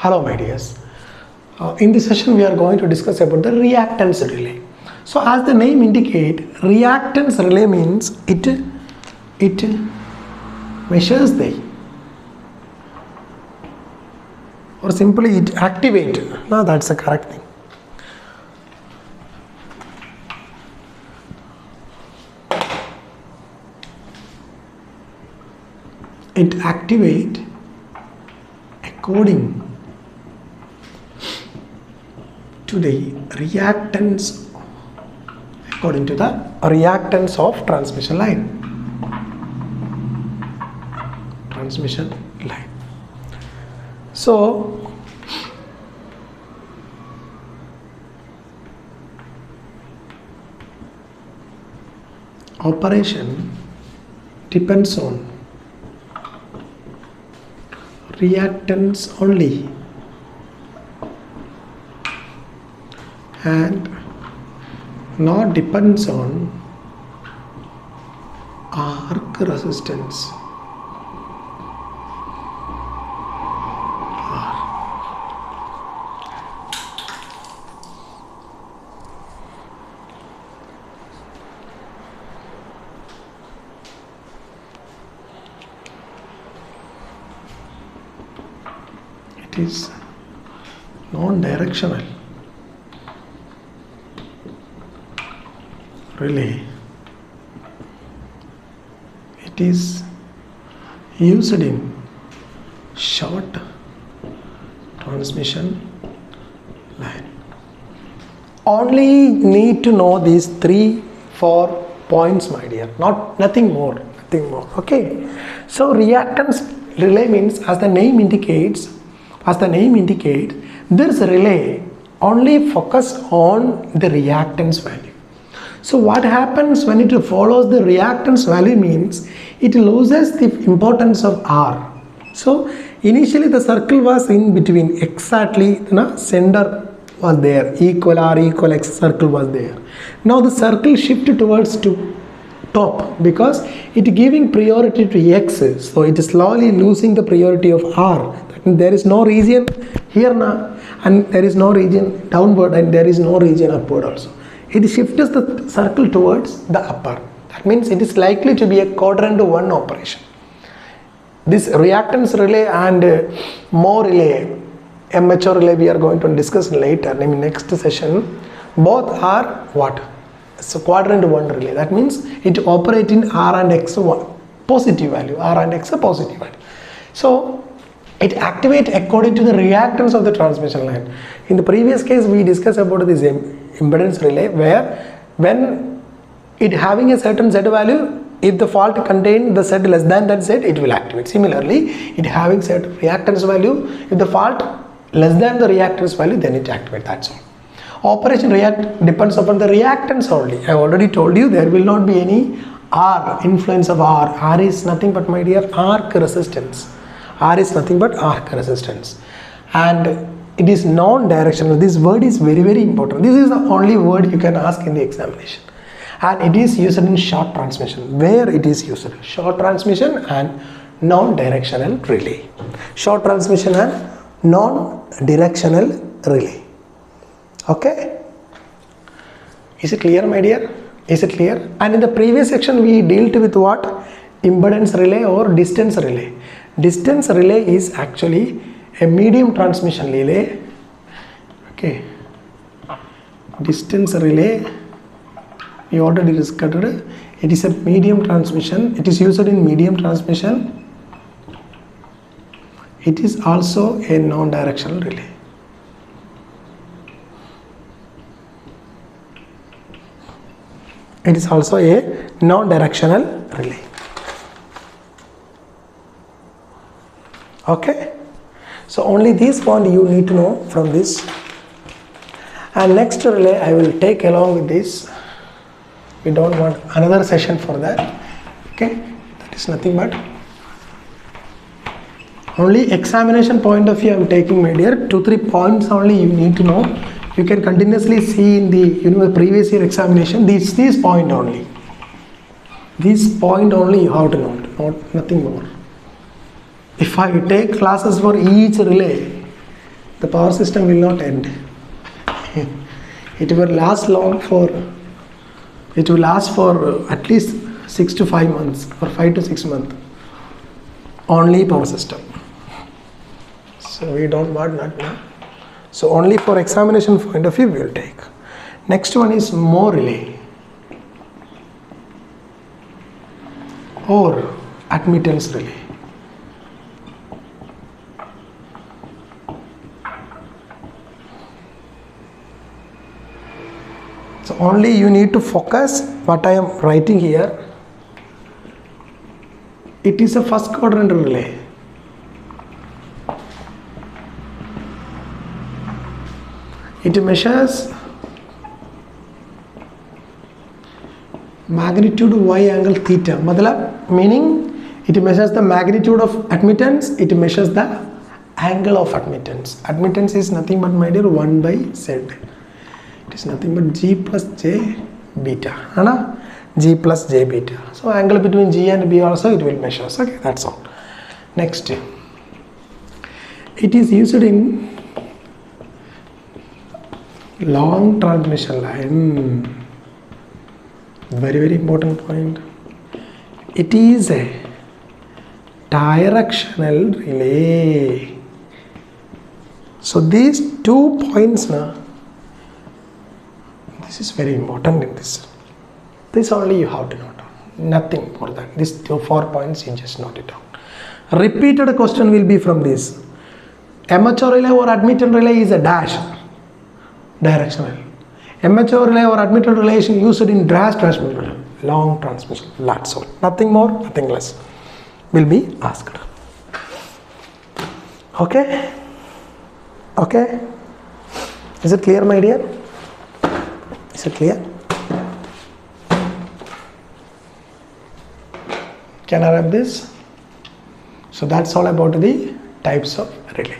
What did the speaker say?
Hello my dears. In this session we are going to discuss about the reactance relay. So as the name indicate, reactance relay means it measures the, or simply it activate. No, that's the correct thing. It activate according to the reactance, according to the reactance of transmission line. So operation depends on reactance only and not depends on arc resistance. It is non-directional relay. It is used in short transmission line. Only need to know these 3-4 points, my dear, nothing more. Okay, so reactance relay means, as the name indicates, there is a relay only focused on the reactance value. So what happens when it follows the reactance value means it loses the importance of R. So initially the circle was in between, exactly the center was there, equal R equal X circle was there. Now the circle shifted towards to top because it giving priority to X, so it is slowly losing the priority of R. There is no region here now, and there is no region downward, and there is no region upward also. It shifts the circle towards the upper. That means it is likely to be a quadrant 1 operation. This reactance relay and more relay, MHO relay, we are going to discuss later in next session. Both are what? So quadrant 1 relay. That means it operates in R and X positive value. R and X a positive value. So it activates according to the reactance of the transmission line. In the previous case, we discussed about this impedance relay, where when it having a certain Z value, if the fault contains the Z less than that Z, it will activate. Similarly, it having certain reactance value, if the fault less than the reactance value, then it activates. That's all. Operation react depends upon the reactance only. I already told you there will not be any R, influence of R. R is nothing but, my dear, arc resistance. R is nothing but arc resistance, and it is non-directional. This word is very, very important. This is the only word you can ask in the examination, and it is used in short transmission. Where it is used? Short transmission and non-directional relay. Short transmission and non-directional relay. Okay, is it clear, my dear? Is it clear? And in the previous section we dealt with what? Impedance relay or distance relay. Distance relay is actually a medium transmission relay. Okay, distance relay we already discussed. It is a medium transmission. It is used in medium transmission. It is also a non-directional relay. It is also a non-directional relay. Okay, so only this point you need to know from this, and next relay I will take along with this. We don't want another session for that. Okay, that is nothing but only examination point of view I am taking, my dear. 2-3 points only you need to know. You can continuously see in the previous year examination this point only. This point only you have to note, nothing more. If I take classes for each relay, the power system will not end. It will last for at least 6 to 5 months or 5 to 6 months. Only power system. So we don't want that now. So only for examination point of view we will take. Next one is more relay or admittance relay. So only you need to focus what I am writing here. It is a first quadrant relay. It measures magnitude y angle theta. Meaning it measures the magnitude of admittance, it measures the angle of admittance. Admittance is nothing but, my dear, 1 by z. It is nothing but g plus j beta. G plus j beta. So angle between g and b also it will measure. Okay, that's all. Next, it is used in long transmission line. Very, very important point. It is a directional relay. So these 2 points now, this is very important in this. This only you have to note down. Nothing more than these 4 points, you just note it down. Repeated question will be from this. Amateur relay or admitted relay is a dash. Directional. Amateur relay or admitted relay is used in dash transmission. Long transmission. That's all. Nothing more, nothing less. Will be asked. Okay? Okay? Is it clear, my dear? Is it clear? Can I wrap this? So that's all about the types of relay.